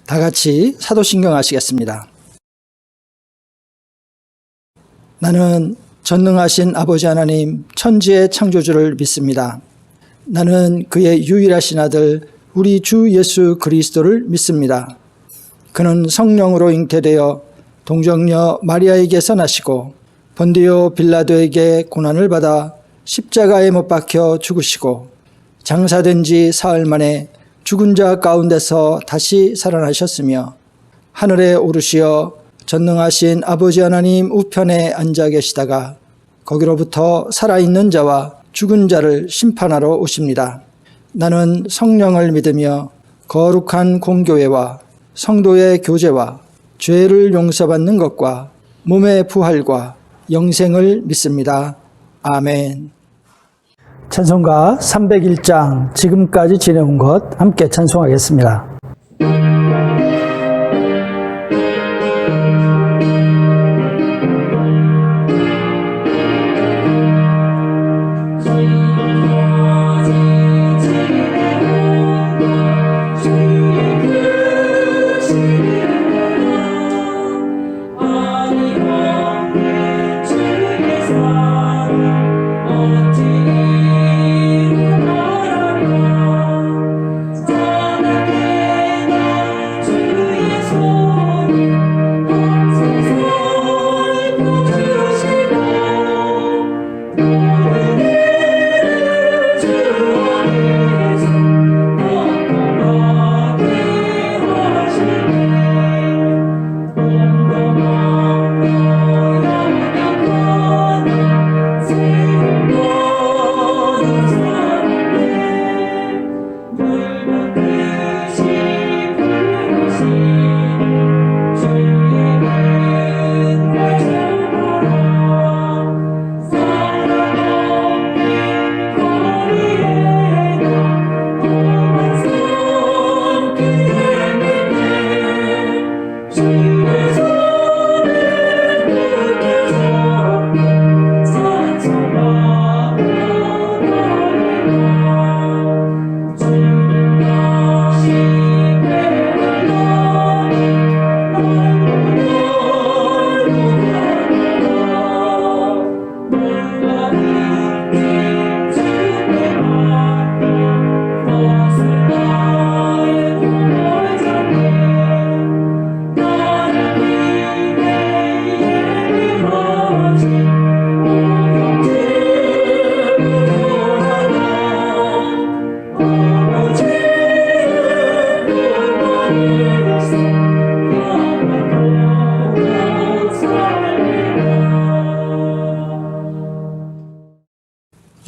다 같이 사도신경 하시겠습니다. 나는 전능하신 아버지 하나님 천지의 창조주를 믿습니다. 나는 그의 유일하신 아들 우리 주 예수 그리스도를 믿습니다. 그는 성령으로 잉태되어 동정녀 마리아에게서 나시고 본디오 빌라도에게 고난을 받아 십자가에 못 박혀 죽으시고 장사된 지 사흘 만에 죽은 자 가운데서 다시 살아나셨으며 하늘에 오르시어 전능하신 아버지 하나님 우편에 앉아 계시다가 거기로부터 살아있는 자와 죽은 자를 심판하러 오십니다. 나는 성령을 믿으며 거룩한 공교회와 성도의 교제와 죄를 용서받는 것과 몸의 부활과 영생을 믿습니다. 아멘. 찬송가 301장 지금까지 지내온 것 함께 찬송하겠습니다.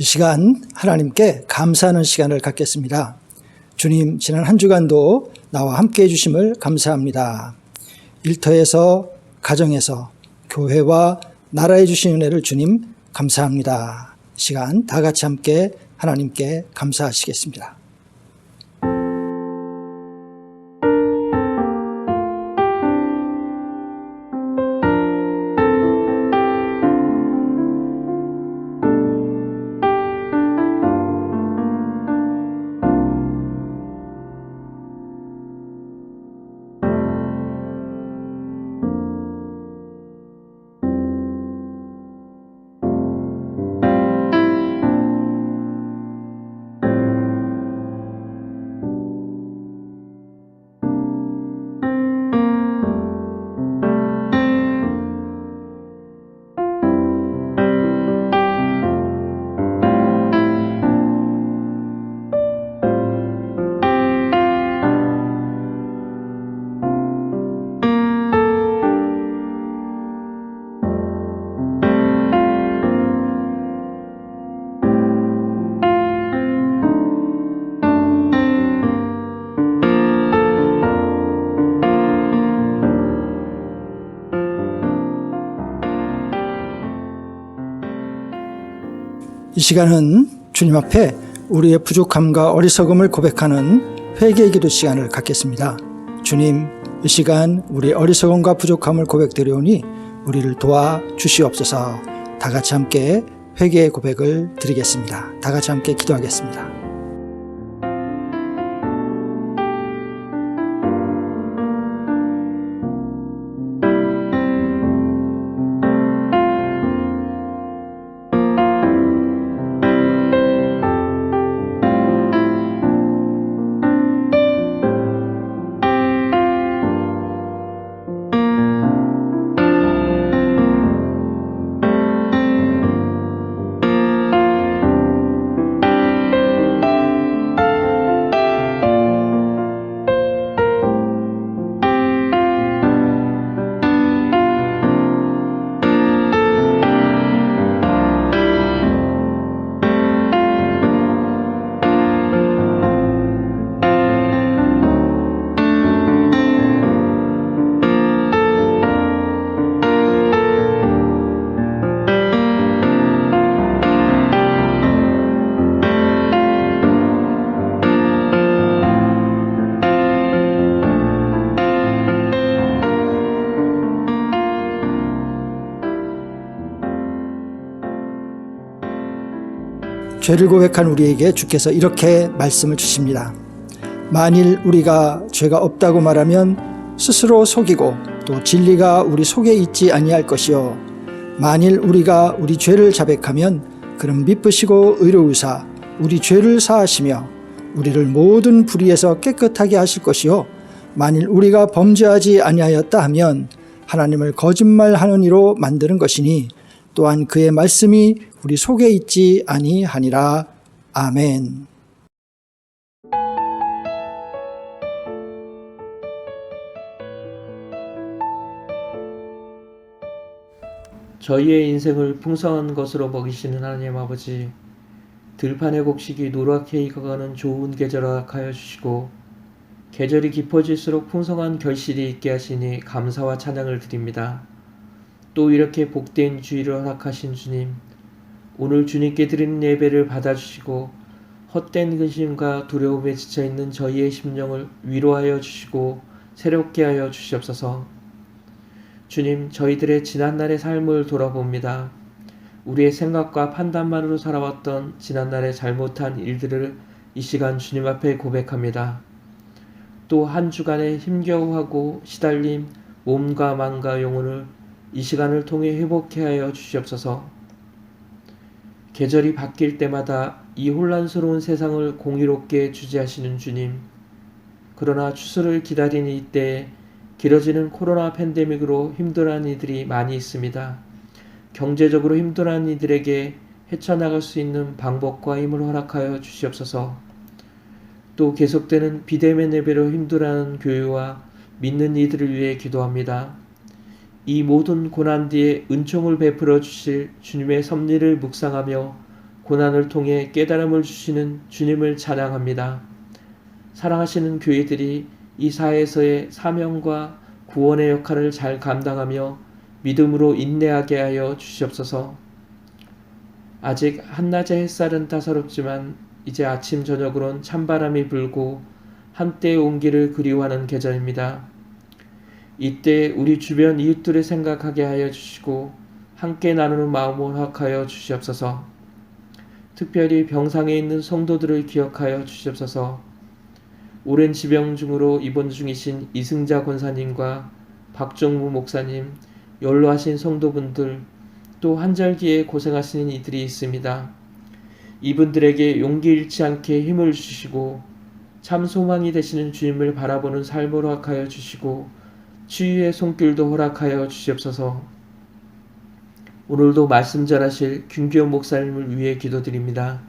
이 시간 하나님께 감사하는 시간을 갖겠습니다. 주님, 지난 한 주간도 나와 함께 해주심을 감사합니다. 일터에서, 가정에서, 교회와 나라에 주신 은혜를 주님 감사합니다. 이 시간 다 같이 함께 하나님께 감사하시겠습니다. 이 시간은 주님 앞에 우리의 부족함과 어리석음을 고백하는 회개의 기도 시간을 갖겠습니다. 주님, 이 시간 우리의 어리석음과 부족함을 고백드리오니 우리를 도와주시옵소서. 다 같이 함께 회개의 고백을 드리겠습니다. 다 같이 함께 기도하겠습니다. 죄를 고백한 우리에게 주께서 이렇게 말씀을 주십니다. 만일 우리가 죄가 없다고 말하면 스스로 속이고 또 진리가 우리 속에 있지 아니할 것이요 만일 우리가 우리 죄를 자백하면 그는 미쁘시고 의로우사 우리 죄를 사하시며 우리를 모든 불의에서 깨끗하게 하실 것이요 만일 우리가 범죄하지 아니하였다 하면 하나님을 거짓말하는 이로 만드는 것이니 또한 그의 말씀이 우리 속에 있지 아니하니라. 아멘. 저희의 인생을 풍성한 것으로 먹이시는 하나님 아버지, 들판의 곡식이 노랗게 익어가는 좋은 계절 허락하여 주시고 계절이 깊어질수록 풍성한 결실이 있게 하시니 감사와 찬양을 드립니다. 또 이렇게 복된 주일을 허락하신 주님, 오늘 주님께 드리는 예배를 받아주시고 헛된 근심과 두려움에 지쳐있는 저희의 심령을 위로하여 주시고 새롭게 하여 주시옵소서. 주님, 저희들의 지난날의 삶을 돌아봅니다. 우리의 생각과 판단만으로 살아왔던 지난날의 잘못한 일들을 이 시간 주님 앞에 고백합니다. 또 한 주간의 힘겨워하고 시달림, 몸과 마음과 영혼을 이 시간을 통해 회복해 하여 주시옵소서. 계절이 바뀔 때마다 이 혼란스러운 세상을 공의롭게 주재하시는 주님, 그러나 추수를 기다리는 이때에 길어지는 코로나 팬데믹으로 힘들어하는 이들이 많이 있습니다. 경제적으로 힘들어하는 이들에게 헤쳐나갈 수 있는 방법과 힘을 허락하여 주시옵소서. 또 계속되는 비대면 예배로 힘들어하는 교회와 믿는 이들을 위해 기도합니다. 이 모든 고난 뒤에 은총을 베풀어 주실 주님의 섭리를 묵상하며 고난을 통해 깨달음을 주시는 주님을 찬양합니다. 사랑하시는 교회들이 이 사회에서의 사명과 구원의 역할을 잘 감당하며 믿음으로 인내하게 하여 주시옵소서. 아직 한낮의 햇살은 따사롭지만 이제 아침 저녁으론 찬바람이 불고 한때의 온기를 그리워하는 계절입니다. 이때 우리 주변 이웃들을 생각하게 하여 주시고 함께 나누는 마음을 허락하여 주시옵소서. 특별히 병상에 있는 성도들을 기억하여 주시옵소서. 오랜 지병 중으로 입원 중이신 이승자 권사님과 박종무 목사님, 연로하신 성도분들, 또 한절기에 고생하시는 이들이 있습니다. 이분들에게 용기 잃지 않게 힘을 주시고 참 소망이 되시는 주님을 바라보는 삶을 허락하여 주시고 치유의 손길도 허락하여 주시옵소서. 오늘도 말씀 전하실 김규현 목사님을 위해 기도드립니다.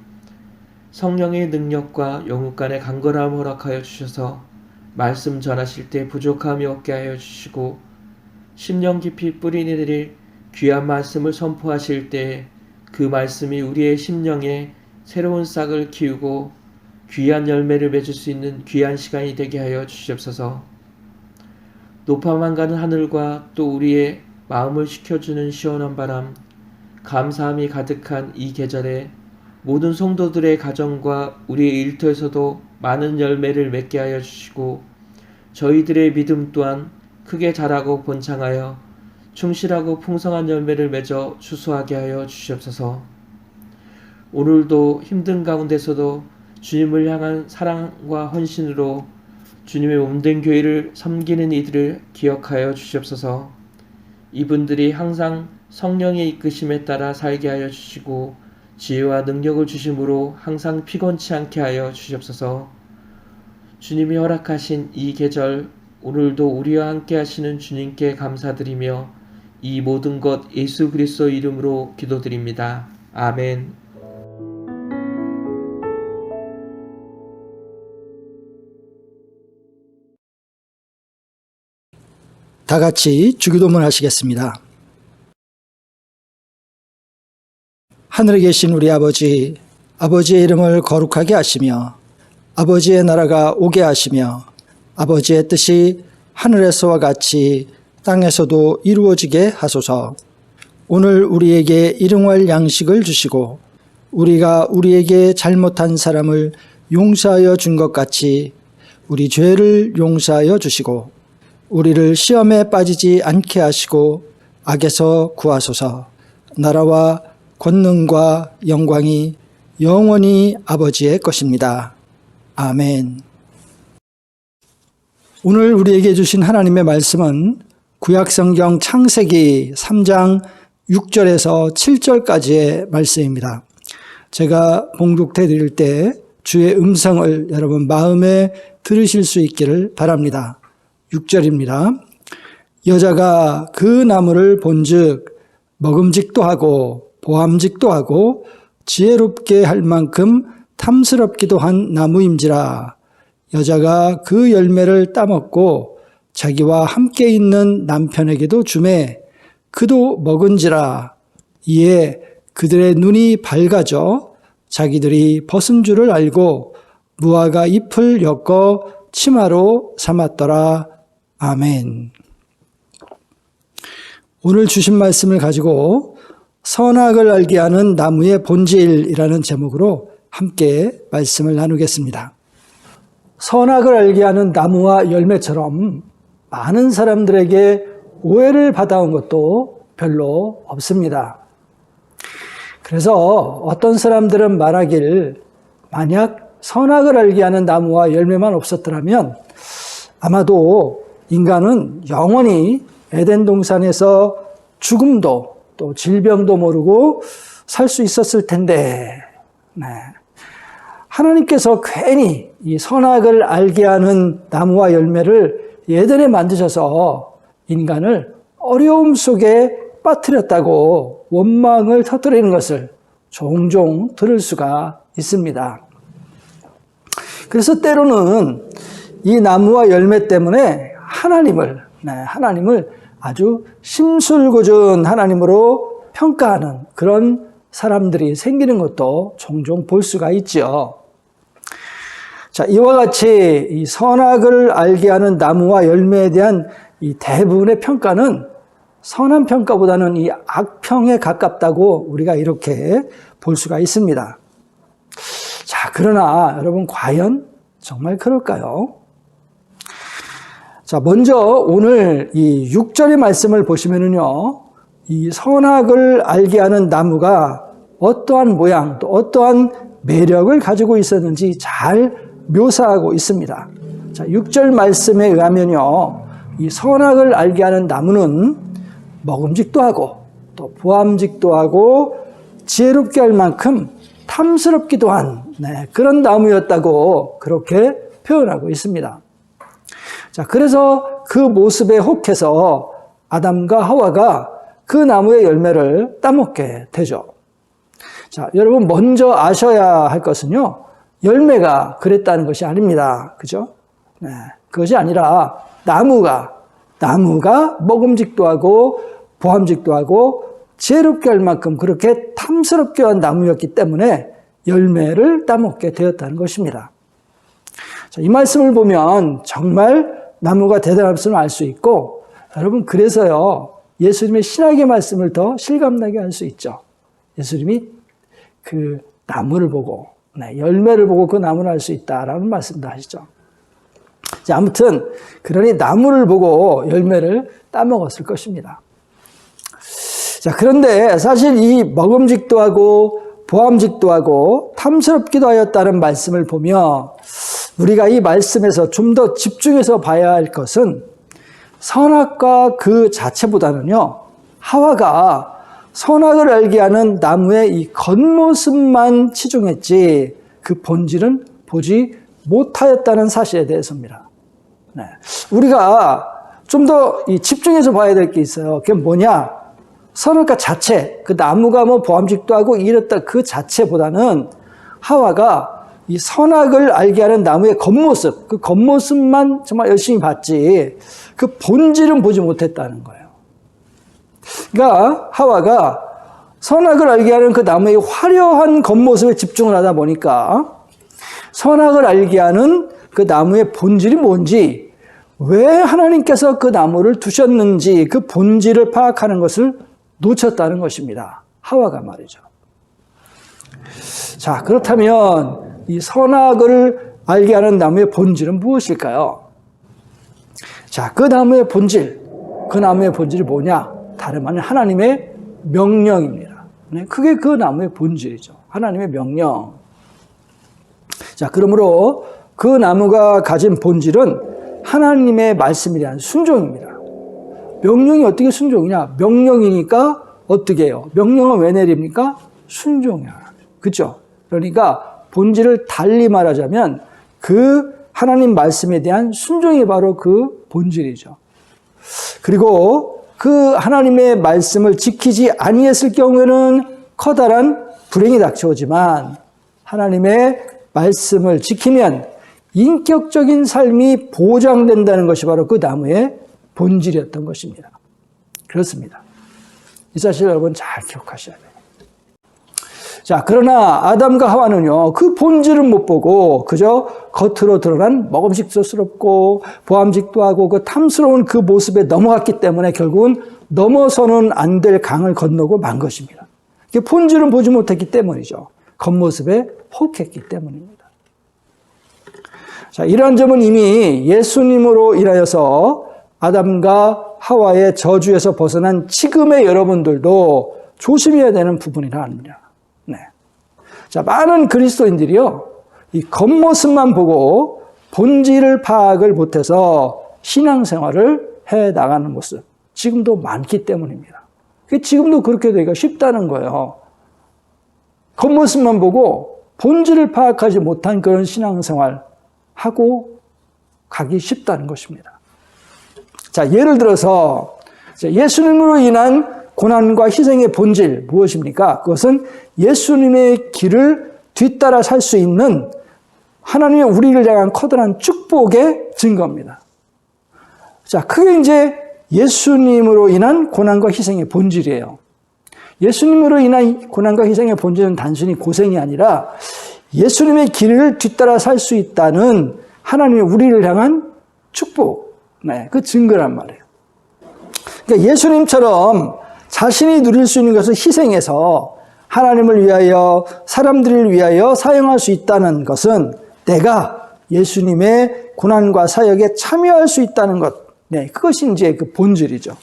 성령의 능력과 영육 간의 간절함을 허락하여 주셔서 말씀 전하실 때 부족함이 없게 하여 주시고 심령 깊이 뿌리내릴 귀한 말씀을 선포하실 때 그 말씀이 우리의 심령에 새로운 싹을 키우고 귀한 열매를 맺을 수 있는 귀한 시간이 되게 하여 주시옵소서. 높아만 가는 하늘과 또 우리의 마음을 식혀주는 시원한 바람, 감사함이 가득한 이 계절에 모든 성도들의 가정과 우리의 일터에서도 많은 열매를 맺게 하여 주시고 저희들의 믿음 또한 크게 자라고 번창하여 충실하고 풍성한 열매를 맺어 추수하게 하여 주시옵소서. 오늘도 힘든 가운데서도 주님을 향한 사랑과 헌신으로 주님의 몸된 교회를 섬기는 이들을 기억하여 주시옵소서. 이분들이 항상 성령의 이끄심에 따라 살게 하여 주시고 지혜와 능력을 주심으로 항상 피곤치 않게 하여 주시옵소서. 주님이 허락하신 이 계절 오늘도 우리와 함께 하시는 주님께 감사드리며 이 모든 것 예수 그리스도 이름으로 기도드립니다. 아멘. 다 같이 주기도문 하시겠습니다. 하늘에 계신 우리 아버지, 아버지의 이름을 거룩하게 하시며 아버지의 나라가 오게 하시며 아버지의 뜻이 하늘에서와 같이 땅에서도 이루어지게 하소서. 오늘 우리에게 일용할 양식을 주시고 우리가 우리에게 잘못한 사람을 용서하여 준 것 같이 우리 죄를 용서하여 주시고 우리를 시험에 빠지지 않게 하시고 악에서 구하소서. 나라와 권능과 영광이 영원히 아버지의 것입니다. 아멘. 오늘 우리에게 주신 하나님의 말씀은 구약성경 창세기 3장 6절에서 7절까지의 말씀입니다. 제가 봉독해 드릴 때 주의 음성을 여러분 마음에 들으실 수 있기를 바랍니다. 6절입니다. 여자가 그 나무를 본즉 먹음직도 하고 보암직도 하고 지혜롭게 할 만큼 탐스럽기도 한 나무임지라. 여자가 그 열매를 따먹고 자기와 함께 있는 남편에게도 주매 그도 먹은지라. 이에 그들의 눈이 밝아져 자기들이 벗은 줄을 알고 무화과 잎을 엮어 치마로 삼았더라. 아멘. 오늘 주신 말씀을 가지고 선악을 알게 하는 나무의 본질이라는 제목으로 함께 말씀을 나누겠습니다. 선악을 알게 하는 나무와 열매처럼 많은 사람들에게 오해를 받아온 것도 별로 없습니다. 그래서 어떤 사람들은 말하길 만약 선악을 알게 하는 나무와 열매만 없었더라면 아마도 인간은 영원히 에덴 동산에서 죽음도 또 질병도 모르고 살 수 있었을 텐데, 네. 하나님께서 괜히 이 선악을 알게 하는 나무와 열매를 에덴에 만드셔서 인간을 어려움 속에 빠뜨렸다고 원망을 터뜨리는 것을 종종 들을 수가 있습니다. 그래서 때로는 이 나무와 열매 때문에 하나님을 아주 심술궂은 하나님으로 평가하는 그런 사람들이 생기는 것도 종종 볼 수가 있죠. 자, 이와 같이 이 선악을 알게 하는 나무와 열매에 대한 이 대부분의 평가는 선한 평가보다는 이 악평에 가깝다고 우리가 이렇게 볼 수가 있습니다. 자, 그러나 여러분 과연 정말 그럴까요? 자, 먼저 오늘 이 6절의 말씀을 보시면은요, 이 선악을 알게 하는 나무가 어떠한 모양 또 어떠한 매력을 가지고 있었는지 잘 묘사하고 있습니다. 자, 6절 말씀에 의하면요, 이 선악을 알게 하는 나무는 먹음직도 하고 또 보암직도 하고 지혜롭게 할 만큼 탐스럽기도 한 그런 나무였다고 그렇게 표현하고 있습니다. 자, 그래서 그 모습에 혹해서 아담과 하와가 그 나무의 열매를 따먹게 되죠. 자, 여러분 먼저 아셔야 할 것은요, 열매가 그랬다는 것이 아닙니다. 그죠? 네, 그것이 아니라 나무가 먹음직도 하고 보암직도 하고 지혜롭게 할 만큼 그렇게 탐스럽게 한 나무였기 때문에 열매를 따먹게 되었다는 것입니다. 자, 이 말씀을 보면 정말 나무가 대단함을 알 수 있고, 여러분 그래서요 예수님의 신학의 말씀을 더 실감나게 할 수 있죠. 예수님이 그 나무를 보고 열매를 보고 그 나무를 알 수 있다라는 말씀도 하시죠. 자, 아무튼 그러니 나무를 보고 열매를 따먹었을 것입니다. 자, 그런데 사실 이 먹음직도 하고 보암직도 하고 탐스럽기도 하였다는 말씀을 보며 우리가 이 말씀에서 좀 더 집중해서 봐야 할 것은 선악과 그 자체보다는요, 하와가 선악을 알게 하는 나무의 이 겉모습만 치중했지 그 본질은 보지 못하였다는 사실에 대해서입니다. 네. 우리가 좀 더 집중해서 봐야 될 게 있어요. 그게 뭐냐? 선악과 자체, 그 나무가 뭐 보암직도 하고 이랬다 그 자체보다는 하와가 이 선악을 알게 하는 나무의 겉모습, 그 겉모습만 정말 열심히 봤지 그 본질은 보지 못했다는 거예요. 그러니까 하와가 선악을 알게 하는 그 나무의 화려한 겉모습에 집중을 하다 보니까 선악을 알게 하는 그 나무의 본질이 뭔지, 왜 하나님께서 그 나무를 두셨는지 그 본질을 파악하는 것을 놓쳤다는 것입니다. 하와가 말이죠. 자, 그렇다면 이 선악을 알게 하는 나무의 본질은 무엇일까요? 자, 그 나무의 본질이 뭐냐? 다름 아닌 하나님의 명령입니다. 그게 그 나무의 본질이죠. 하나님의 명령. 자, 그러므로 그 나무가 가진 본질은 하나님의 말씀에 대한 순종입니다. 명령이 어떻게 순종이냐? 명령이니까 어떻게 해요? 명령은 왜 내립니까? 순종이야. 그렇죠? 그러니까 본질을 달리 말하자면 그 하나님 말씀에 대한 순종이 바로 그 본질이죠. 그리고 그 하나님의 말씀을 지키지 아니했을 경우에는 커다란 불행이 닥쳐오지만 하나님의 말씀을 지키면 인격적인 삶이 보장된다는 것이 바로 그 나무의 본질이었던 것입니다. 그렇습니다. 이 사실 여러분 잘 기억하셔야 돼요. 자, 그러나 아담과 하와는요, 그 본질은 못 보고 그저 겉으로 드러난 먹음직스럽고 보암직도 하고 그 탐스러운 그 모습에 넘어갔기 때문에 결국은 넘어서는 안 될 강을 건너고 만 것입니다. 본질은 보지 못했기 때문이죠. 겉모습에 혹했기 때문입니다. 자, 이러한 점은 이미 예수님으로 인하여서 아담과 하와의 저주에서 벗어난 지금의 여러분들도 조심해야 되는 부분이라 합니다. 네. 자, 많은 그리스도인들이요, 이 겉모습만 보고 본질을 파악을 못해서 신앙생활을 해 나가는 모습, 지금도 많기 때문입니다. 지금도 그렇게 되기가 쉽다는 거예요. 겉모습만 보고 본질을 파악하지 못한 그런 신앙생활 하고 가기 쉽다는 것입니다. 자, 예를 들어서 예수님으로 인한 고난과 희생의 본질 무엇입니까? 그것은 예수님의 길을 뒤따라 살 수 있는 하나님의 우리를 향한 커다란 축복의 증거입니다. 자, 그게 이제 예수님으로 인한 고난과 희생의 본질이에요. 예수님으로 인한 고난과 희생의 본질은 단순히 고생이 아니라 예수님의 길을 뒤따라 살 수 있다는 하나님의 우리를 향한 축복, 네, 그 증거란 말이에요. 그러니까 예수님처럼 자신이 누릴 수 있는 것을 희생해서 하나님을 위하여, 사람들을 위하여 사용할 수 있다는 것은 내가 예수님의 고난과 사역에 참여할 수 있다는 것, 네, 그것이 이제 그 본질이죠.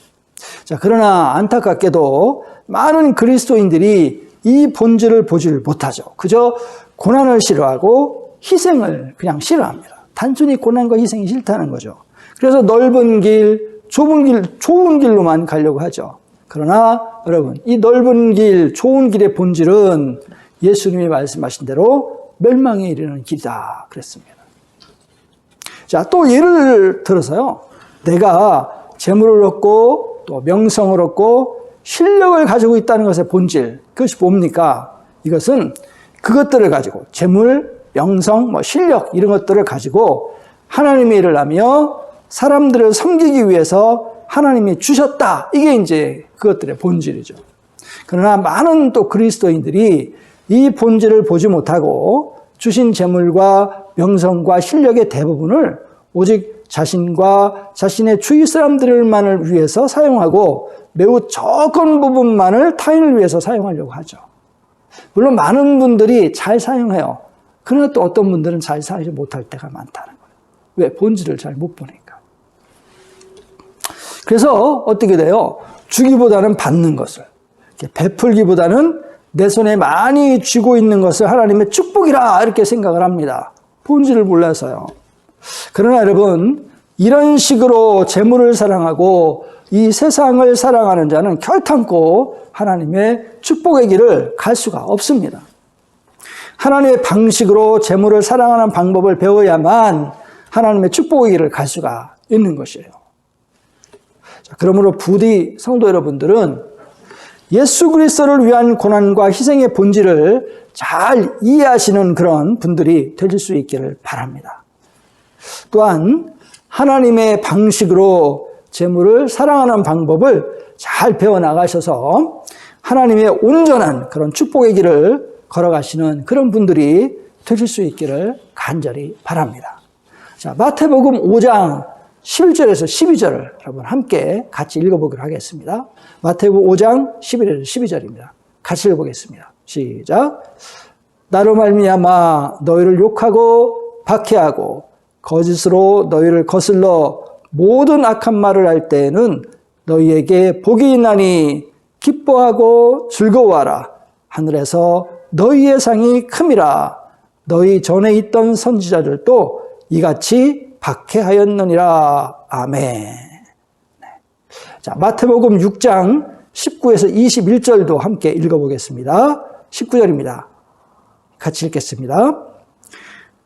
자, 그러나 안타깝게도 많은 그리스도인들이 이 본질을 보지를 못하죠. 그저 고난을 싫어하고 희생을 그냥 싫어합니다. 단순히 고난과 희생이 싫다는 거죠. 그래서 넓은 길, 좁은 길, 좋은 길로만 가려고 하죠. 그러나 여러분, 이 넓은 길, 좋은 길의 본질은 예수님이 말씀하신 대로 멸망에 이르는 길이다 그랬습니다. 자, 또 예를 들어서요, 내가 재물을 얻고 또 명성을 얻고 실력을 가지고 있다는 것의 본질, 그것이 뭡니까? 이것은 그것들을 가지고 재물, 명성, 실력 이런 것들을 가지고 하나님의 일을 하며 사람들을 섬기기 위해서 하나님이 주셨다. 이게 이제 그것들의 본질이죠. 그러나 많은 또 그리스도인들이 이 본질을 보지 못하고 주신 재물과 명성과 실력의 대부분을 오직 자신과 자신의 주위 사람들만을 위해서 사용하고 매우 적은 부분만을 타인을 위해서 사용하려고 하죠. 물론 많은 분들이 잘 사용해요. 그러나 또 어떤 분들은 잘 사용하지 못할 때가 많다는 거예요. 왜? 본질을 잘 못 보니까. 그래서 어떻게 돼요? 주기보다는 받는 것을, 베풀기보다는 내 손에 많이 쥐고 있는 것을 하나님의 축복이라 이렇게 생각을 합니다. 본질을 몰라서요. 그러나 여러분, 이런 식으로 재물을 사랑하고 이 세상을 사랑하는 자는 결탄코 하나님의 축복의 길을 갈 수가 없습니다. 하나님의 방식으로 재물을 사랑하는 방법을 배워야만 하나님의 축복의 길을 갈 수가 있는 것이에요. 자, 그러므로 부디 성도 여러분들은 예수 그리스도를 위한 고난과 희생의 본질을 잘 이해하시는 그런 분들이 되실 수 있기를 바랍니다. 또한 하나님의 방식으로 재물을 사랑하는 방법을 잘 배워나가셔서 하나님의 온전한 그런 축복의 길을 걸어가시는 그런 분들이 되실 수 있기를 간절히 바랍니다. 자, 마태복음 5장 11절에서 12절을 여러분 함께 같이 읽어보기로 하겠습니다. 마태복음 5장 11절에서 12절입니다. 같이 읽어보겠습니다. 시작. 나로 말미암아 너희를 욕하고 박해하고 거짓으로 너희를 거슬러 모든 악한 말을 할 때에는 너희에게 복이 있나니 기뻐하고 즐거워하라. 하늘에서 너희의 상이 큼이라. 너희 전에 있던 선지자들도 이같이 박해하였느니라. 아멘. 네. 자, 마태복음 6장 19에서 21절도 함께 읽어보겠습니다. 19절입니다. 같이 읽겠습니다.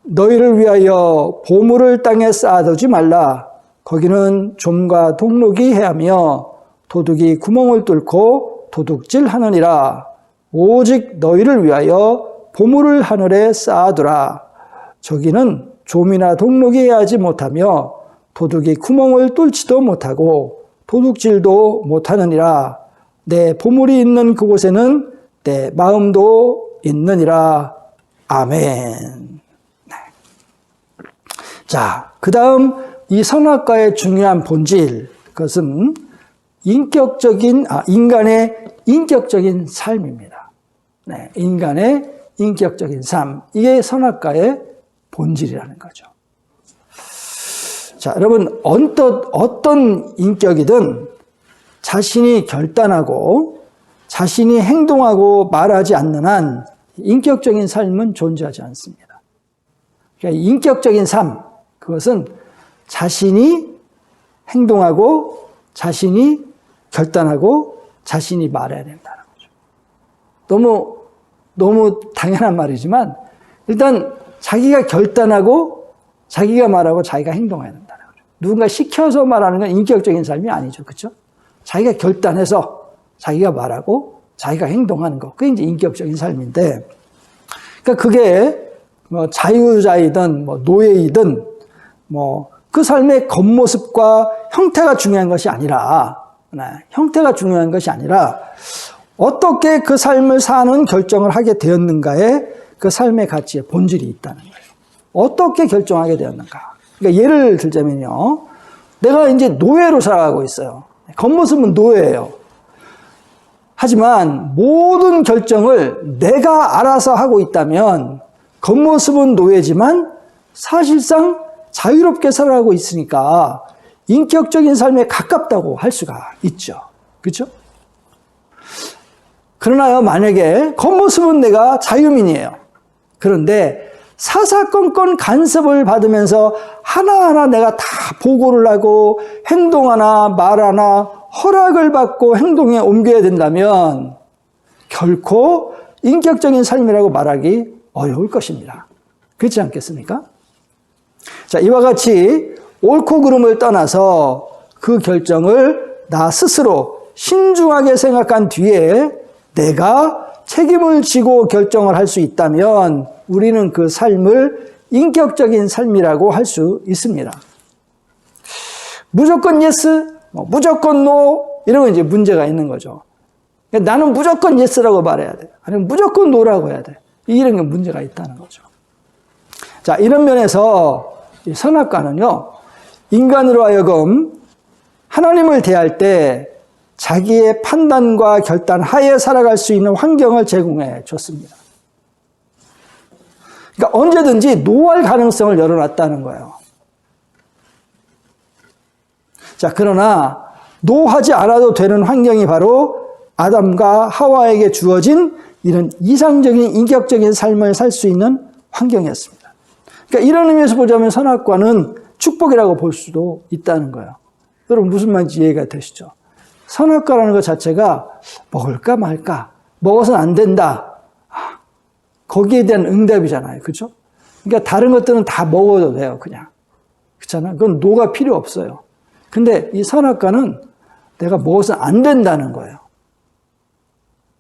너희를 위하여 보물을 땅에 쌓아두지 말라. 거기는 좀과 동록이 해하며 도둑이 구멍을 뚫고 도둑질하느니라. 오직 너희를 위하여 보물을 하늘에 쌓아두라. 저기는 좀이나 동록이 해하지 못하며 도둑이 구멍을 뚫지도 못하고 도둑질도 못하느니라. 내 보물이 있는 그곳에는 내 마음도 있느니라. 아멘. 네. 자, 그 다음 이 선악과의 중요한 본질, 그것은 인간의 인격적인 삶입니다. 네, 인간의 인격적인 삶. 이게 선악과의 본질이라는 거죠. 자, 여러분, 어떤 인격이든 자신이 결단하고 자신이 행동하고 말하지 않는 한 인격적인 삶은 존재하지 않습니다. 그러니까 인격적인 삶, 그것은 자신이 행동하고 자신이 결단하고 자신이 말해야 된다는 거죠. 너무 당연한 말이지만 일단 자기가 결단하고 자기가 말하고 자기가 행동해야 된다는 거죠. 누군가 시켜서 말하는 건 인격적인 삶이 아니죠. 그렇죠? 자기가 결단해서 자기가 말하고 자기가 행동하는 거. 그게 이제 인격적인 삶인데, 그러니까 그게 뭐 자유자이든 뭐 노예이든 뭐 그 삶의 겉모습과 형태가 중요한 것이 아니라, 형태가 중요한 것이 아니라 어떻게 그 삶을 사는 결정을 하게 되었는가에 그 삶의 가치의 본질이 있다는 거예요. 어떻게 결정하게 되었는가. 그러니까 예를 들자면요, 내가 이제 노예로 살아가고 있어요. 겉모습은 노예예요. 하지만 모든 결정을 내가 알아서 하고 있다면 겉모습은 노예지만 사실상 자유롭게 살아가고 있으니까 인격적인 삶에 가깝다고 할 수가 있죠. 그렇죠? 그러나요, 만약에 겉모습은 내가 자유민이에요. 그런데 사사건건 간섭을 받으면서 하나하나 내가 다 보고를 하고 행동하나 말하나 허락을 받고 행동에 옮겨야 된다면 결코 인격적인 삶이라고 말하기 어려울 것입니다. 그렇지 않겠습니까? 자, 이와 같이 옳고 그름을 떠나서 그 결정을 나 스스로 신중하게 생각한 뒤에 내가 책임을 지고 결정을 할 수 있다면 우리는 그 삶을 인격적인 삶이라고 할 수 있습니다. 무조건 예스, 무조건 노, 이런 건 이제 문제가 있는 거죠. 나는 무조건 예스라고 말해야 돼. 아니면 무조건 노라고 해야 돼. 이런 게 문제가 있다는 거죠. 자, 이런 면에서 이 선악과는요, 인간으로 하여금 하나님을 대할 때 자기의 판단과 결단 하에 살아갈 수 있는 환경을 제공해 줬습니다. 그러니까 언제든지 노할 가능성을 열어놨다는 거예요. 자, 그러나 노하지 않아도 되는 환경이 바로 아담과 하와에게 주어진 이런 이상적인 인격적인 삶을 살 수 있는 환경이었습니다. 그러니까 이런 의미에서 보자면 선악과는 축복이라고 볼 수도 있다는 거예요. 여러분 무슨 말인지 이해가 되시죠? 선악과라는 것 자체가 먹을까 말까, 먹어서는 안 된다. 거기에 대한 응답이잖아요. 그렇죠? 그러니까 다른 것들은 다 먹어도 돼요. 그냥. 그렇잖아요. 그건 노가 필요 없어요. 근데 이 선악과는 내가 먹어서는 안 된다는 거예요.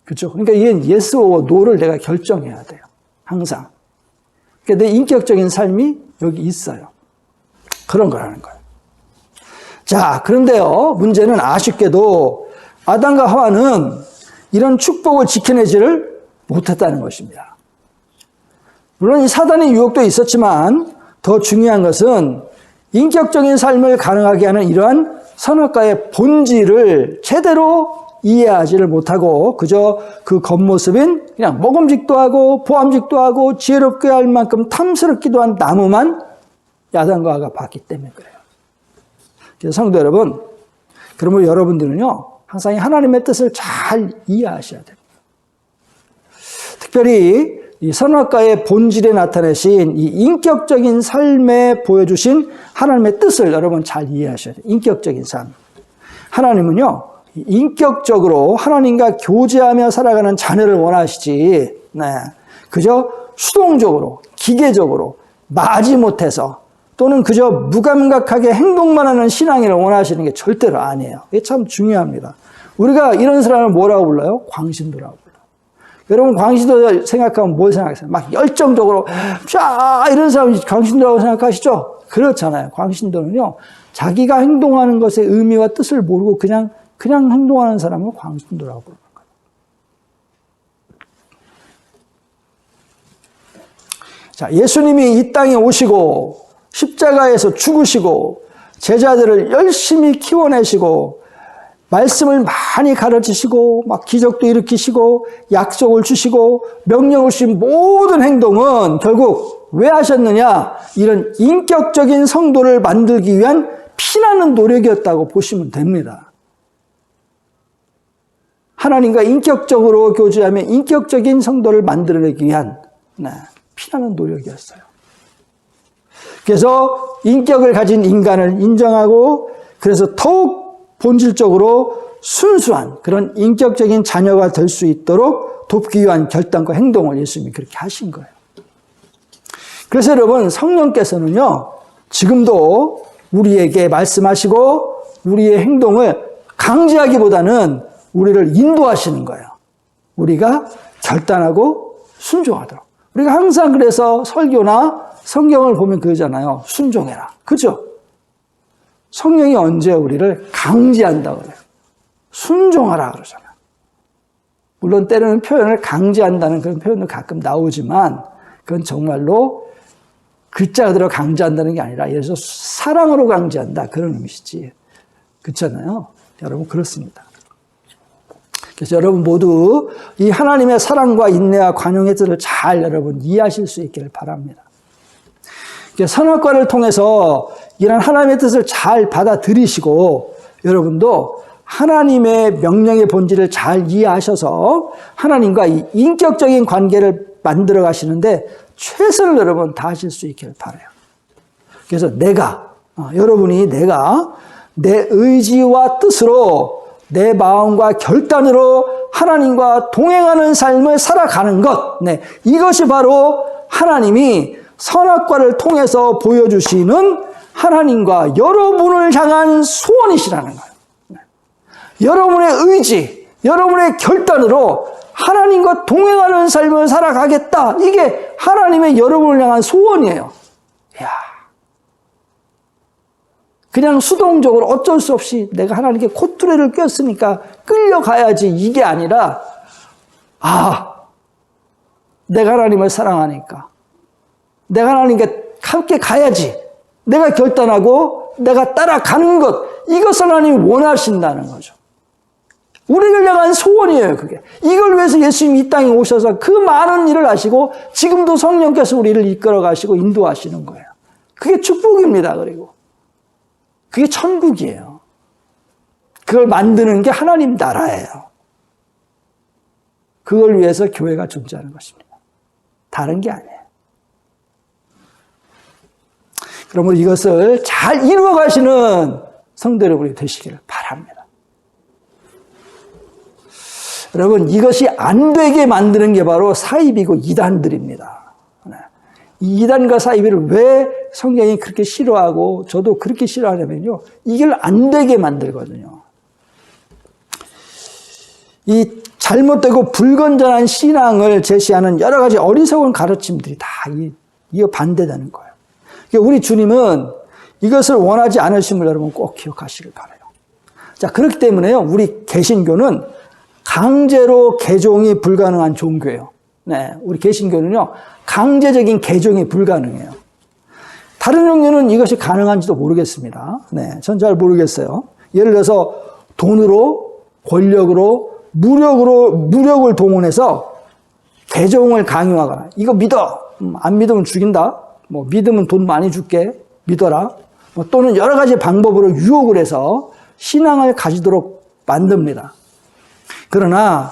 그렇죠? 그러니까 이게 yes or no를 내가 결정해야 돼요. 항상. 그러니까 내 인격적인 삶이 여기 있어요. 그런 거라는 거예요. 자, 그런데요, 문제는 아쉽게도 아담과 하와는 이런 축복을 지켜내지를 못했다는 것입니다. 물론 이 사단의 유혹도 있었지만 더 중요한 것은 인격적인 삶을 가능하게 하는 이러한 선악과의 본질을 제대로 이해하지를 못하고 그저 그 겉모습인 그냥 먹음직도 하고 보암직도 하고 지혜롭게 할 만큼 탐스럽기도 한 나무만 아담과 하와가 봤기 때문에 그래요. 그래서 성도 여러분, 그러면 여러분들은요 항상 하나님의 뜻을 잘 이해하셔야 됩니다. 특별히 이 선악과의 본질에 나타내신 이 인격적인 삶에 보여주신 하나님의 뜻을 여러분 잘 이해하셔야 돼요. 인격적인 삶. 하나님은요, 인격적으로 하나님과 교제하며 살아가는 자녀를 원하시지, 그저 수동적으로, 기계적으로, 마지못해서 또는 그저 무감각하게 행동만 하는 신앙을 원하시는 게 절대로 아니에요. 이게 참 중요합니다. 우리가 이런 사람을 뭐라고 불러요? 광신도라고 불러요. 여러분 광신도 생각하면 뭘 생각하세요? 막 열정적으로 쫙 이런 사람이 광신도라고 생각하시죠? 그렇잖아요. 광신도는요, 자기가 행동하는 것의 의미와 뜻을 모르고 그냥 행동하는 사람을 광신도라고 부르는 거예요. 자, 예수님이 이 땅에 오시고 십자가에서 죽으시고 제자들을 열심히 키워내시고 말씀을 많이 가르치시고 막 기적도 일으키시고 약속을 주시고 명령을 주신 모든 행동은 결국 왜 하셨느냐? 이런 인격적인 성도를 만들기 위한 피나는 노력이었다고 보시면 됩니다. 하나님과 인격적으로 교제하며 인격적인 성도를 만들어내기 위한 피나는 노력이었어요. 그래서 인격을 가진 인간을 인정하고 그래서 더욱 본질적으로 순수한 그런 인격적인 자녀가 될 수 있도록 돕기 위한 결단과 행동을 예수님이 그렇게 하신 거예요. 그래서 여러분 성령께서는요, 지금도 우리에게 말씀하시고 우리의 행동을 강제하기보다는 우리를 인도하시는 거예요. 우리가 결단하고 순종하도록. 우리가 항상 그래서 설교나 성경을 보면 그러잖아요. 순종해라. 그죠? 성령이 언제 우리를 강제한다고 그래요. 순종하라 그러잖아요. 물론 때로는 표현을 강제한다는 그런 표현도 가끔 나오지만 그건 정말로 글자 그대로 강제한다는 게 아니라 예를 들어서 사랑으로 강제한다 그런 의미시지. 그렇잖아요. 여러분 그렇습니다. 그래서 여러분 모두 이 하나님의 사랑과 인내와 관용의 뜻을 잘 여러분 이해하실 수 있기를 바랍니다. 선악과를 통해서 이런 하나님의 뜻을 잘 받아들이시고 여러분도 하나님의 명령의 본질을 잘 이해하셔서 하나님과 이 인격적인 관계를 만들어 가시는데 최선을 여러분 다하실 수 있기를 바라요. 그래서 여러분이 내가 내 의지와 뜻으로 내 마음과 결단으로 하나님과 동행하는 삶을 살아가는 것, 이것이 바로 하나님이 선악과를 통해서 보여주시는 하나님과 여러분을 향한 소원이시라는 거예요. 여러분의 의지, 여러분의 결단으로 하나님과 동행하는 삶을 살아가겠다. 이게 하나님의 여러분을 향한 소원이에요. 이야. 그냥 수동적으로 어쩔 수 없이 내가 하나님께 코투레를 꼈으니까 끌려가야지 이게 아니라 내가 하나님을 사랑하니까 내가 하나님께 함께 가야지. 내가 결단하고 내가 따라가는 것. 이것을 하나님이 원하신다는 거죠. 우리를 향한 소원이에요, 그게. 이걸 위해서 예수님이 이 땅에 오셔서 그 많은 일을 하시고 지금도 성령께서 우리를 이끌어 가시고 인도하시는 거예요. 그게 축복입니다, 그리고. 그게 천국이에요. 그걸 만드는 게 하나님 나라예요. 그걸 위해서 교회가 존재하는 것입니다. 다른 게 아니에요. 그러므로 이것을 잘 이루어 가시는 성도 여러분이 되시기를 바랍니다. 여러분, 이것이 안 되게 만드는 게 바로 사입이고 이단들입니다. 이 이단과 사입을 왜 성경이 그렇게 싫어하고 저도 그렇게 싫어하냐면요, 이걸 안 되게 만들거든요. 이 잘못되고 불건전한 신앙을 제시하는 여러 가지 어리석은 가르침들이 다 이거 반대되는 거예요. 우리 주님은 이것을 원하지 않으심을 여러분 꼭 기억하시길 바라요. 자, 그렇기 때문에요, 우리 개신교는 강제로 개종이 불가능한 종교예요. 우리 개신교는요, 강제적인 개종이 불가능해요. 다른 종교는 이것이 가능한지도 모르겠습니다. 전 잘 모르겠어요. 예를 들어서 돈으로, 권력으로, 무력을 동원해서 개종을 강요하거나, 이거 믿어. 안 믿으면 죽인다. 믿으면 돈 많이 줄게. 믿어라. 또는 여러 가지 방법으로 유혹을 해서 신앙을 가지도록 만듭니다. 그러나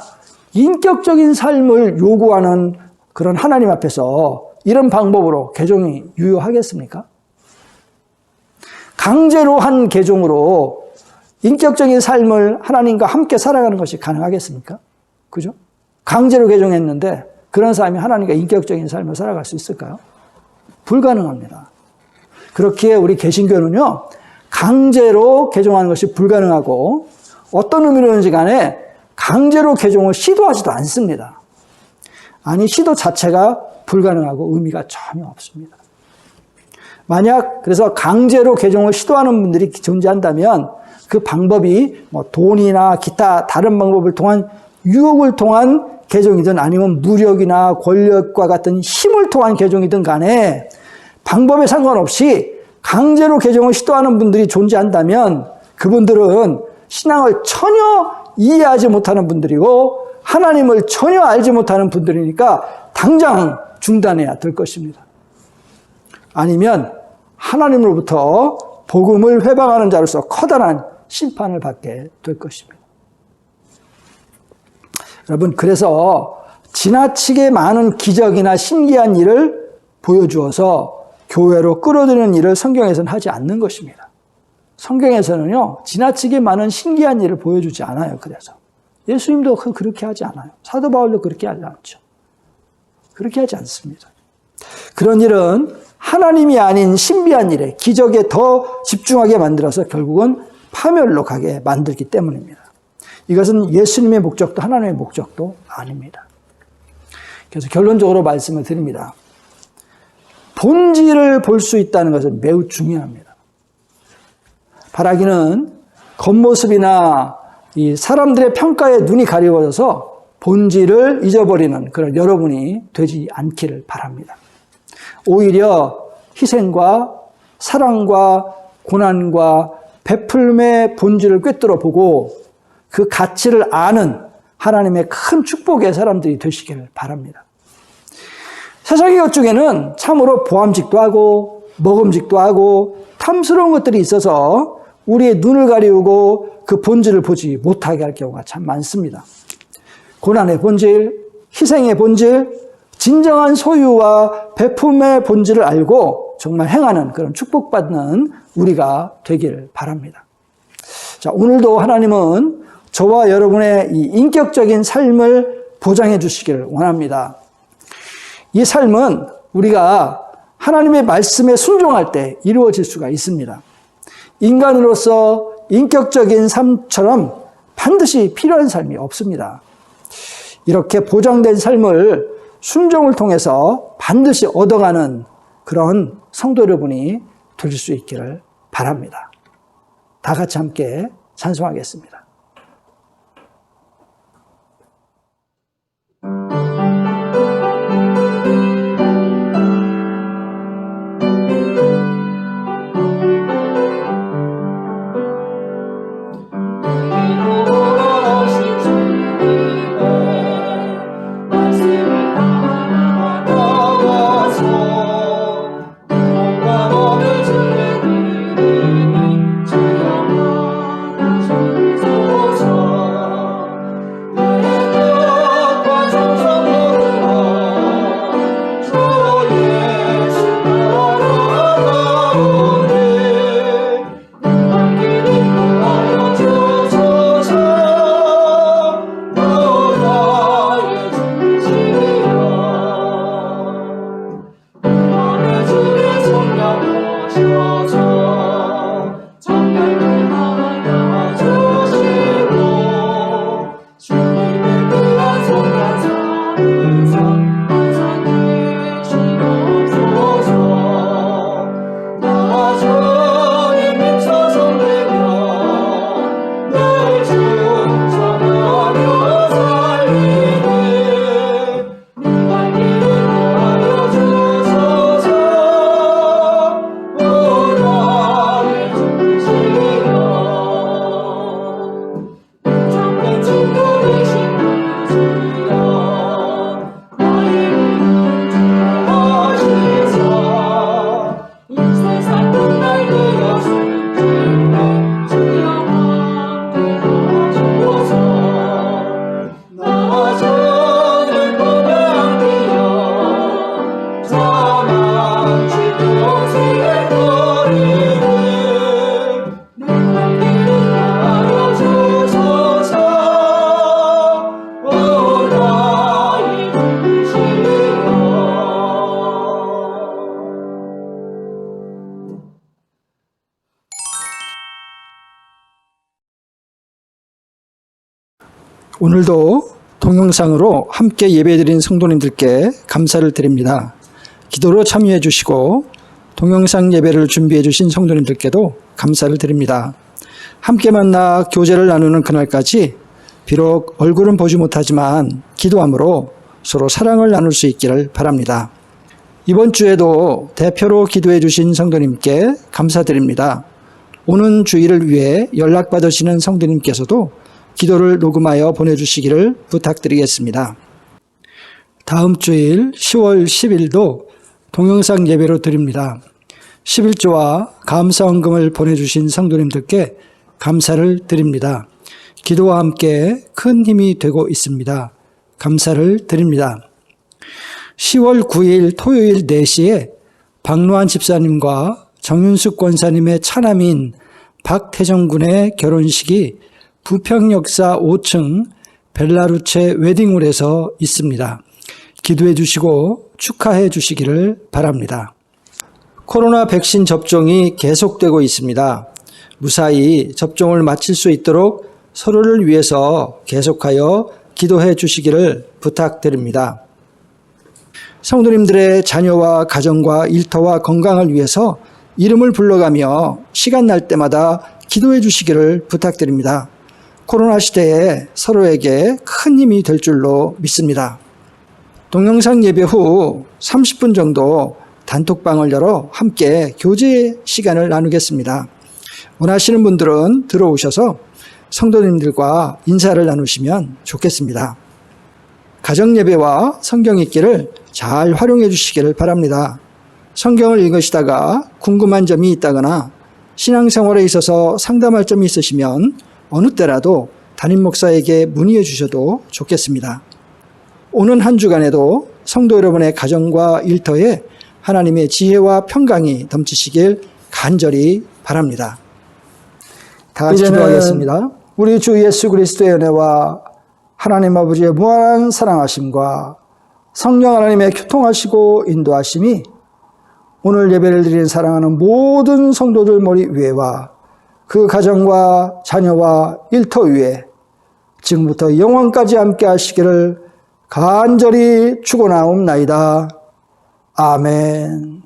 인격적인 삶을 요구하는 그런 하나님 앞에서 이런 방법으로 개종이 유효하겠습니까? 강제로 한 개종으로 인격적인 삶을 하나님과 함께 살아가는 것이 가능하겠습니까? 그죠? 강제로 개종했는데 그런 사람이 하나님과 인격적인 삶을 살아갈 수 있을까요? 불가능합니다. 그렇기에 우리 개신교는요, 강제로 개종하는 것이 불가능하고 어떤 의미로든지 간에 강제로 개종을 시도하지도 않습니다. 아니, 시도 자체가 불가능하고 의미가 전혀 없습니다. 만약 그래서 강제로 개종을 시도하는 분들이 존재한다면 그 방법이 뭐 돈이나 기타 다른 방법을 통한 유혹을 통한 개종이든 아니면 무력이나 권력과 같은 힘을 통한 개종이든 간에 방법에 상관없이 강제로 개종을 시도하는 분들이 존재한다면 그분들은 신앙을 전혀 이해하지 못하는 분들이고 하나님을 전혀 알지 못하는 분들이니까 당장 중단해야 될 것입니다. 아니면 하나님으로부터 복음을 회방하는 자로서 커다란 심판을 받게 될 것입니다. 여러분, 그래서 지나치게 많은 기적이나 신기한 일을 보여주어서 교회로 끌어들이는 일을 성경에서는 하지 않는 것입니다. 성경에서는요, 지나치게 많은 신기한 일을 보여주지 않아요. 그래서 예수님도 그렇게 하지 않아요. 사도 바울도 그렇게 하지 않죠. 그렇게 하지 않습니다. 그런 일은 하나님이 아닌 신비한 일에, 기적에 더 집중하게 만들어서 결국은 파멸로 가게 만들기 때문입니다. 이것은 예수님의 목적도 하나님의 목적도 아닙니다. 그래서 결론적으로 말씀을 드립니다. 본질을 볼 수 있다는 것은 매우 중요합니다. 바라기는 겉모습이나 이 사람들의 평가에 눈이 가리워져서 본질을 잊어버리는 그런 여러분이 되지 않기를 바랍니다. 오히려 희생과 사랑과 고난과 베풀음의 본질을 꿰뚫어 보고 그 가치를 아는 하나님의 큰 축복의 사람들이 되시기를 바랍니다. 세상의 것 중에는 참으로 보암직도 하고 먹음직도 하고 탐스러운 것들이 있어서 우리의 눈을 가리우고 그 본질을 보지 못하게 할 경우가 참 많습니다. 고난의 본질, 희생의 본질, 진정한 소유와 베품의 본질을 알고 정말 행하는 그런 축복받는 우리가 되기를 바랍니다. 자, 오늘도 하나님은 저와 여러분의 이 인격적인 삶을 보장해 주시기를 원합니다. 이 삶은 우리가 하나님의 말씀에 순종할 때 이루어질 수가 있습니다. 인간으로서 인격적인 삶처럼 반드시 필요한 삶이 없습니다. 이렇게 보장된 삶을 순종을 통해서 반드시 얻어가는 그런 성도 여러분이 될 수 있기를 바랍니다. 다 같이 함께 찬송하겠습니다. 주여 오늘도 동영상으로 함께 예배드린 성도님들께 감사를 드립니다. 기도로 참여해 주시고 동영상 예배를 준비해 주신 성도님들께도 감사를 드립니다. 함께 만나 교제를 나누는 그날까지 비록 얼굴은 보지 못하지만 기도함으로 서로 사랑을 나눌 수 있기를 바랍니다. 이번 주에도 대표로 기도해 주신 성도님께 감사드립니다. 오는 주일을 위해 연락받으시는 성도님께서도 기도를 녹음하여 보내주시기를 부탁드리겠습니다. 다음 주일 10월 10일도 동영상 예배로 드립니다. 11조와 감사헌금을 보내주신 성도님들께 감사를 드립니다. 기도와 함께 큰 힘이 되고 있습니다. 감사를 드립니다. 10월 9일 토요일 4시에 박노한 집사님과 정윤숙 권사님의 차남인 박태정 군의 결혼식이 부평역사 5층 벨라루체 웨딩홀에서 있습니다. 기도해 주시고 축하해 주시기를 바랍니다. 코로나 백신 접종이 계속되고 있습니다. 무사히 접종을 마칠 수 있도록 서로를 위해서 계속하여 기도해 주시기를 부탁드립니다. 성도님들의 자녀와 가정과 일터와 건강을 위해서 이름을 불러가며 시간 날 때마다 기도해 주시기를 부탁드립니다. 코로나 시대에 서로에게 큰 힘이 될 줄로 믿습니다. 동영상 예배 후 30분 정도 단톡방을 열어 함께 교제 시간을 나누겠습니다. 원하시는 분들은 들어오셔서 성도님들과 인사를 나누시면 좋겠습니다. 가정 예배와 성경 읽기를 잘 활용해 주시기를 바랍니다. 성경을 읽으시다가 궁금한 점이 있다거나 신앙생활에 있어서 상담할 점이 있으시면 어느 때라도 담임 목사에게 문의해 주셔도 좋겠습니다. 오는 한 주간에도 성도 여러분의 가정과 일터에 하나님의 지혜와 평강이 넘치시길 간절히 바랍니다. 다 같이 기도하겠습니다. 우리 주 예수 그리스도의 은혜와 하나님 아버지의 무한한 사랑하심과 성령 하나님의 교통하시고 인도하심이 오늘 예배를 드리는 사랑하는 모든 성도들 머리 위에와 그 가정과 자녀와 일터 위에 지금부터 영원까지 함께 하시기를 간절히 축원하옵나이다. 아멘.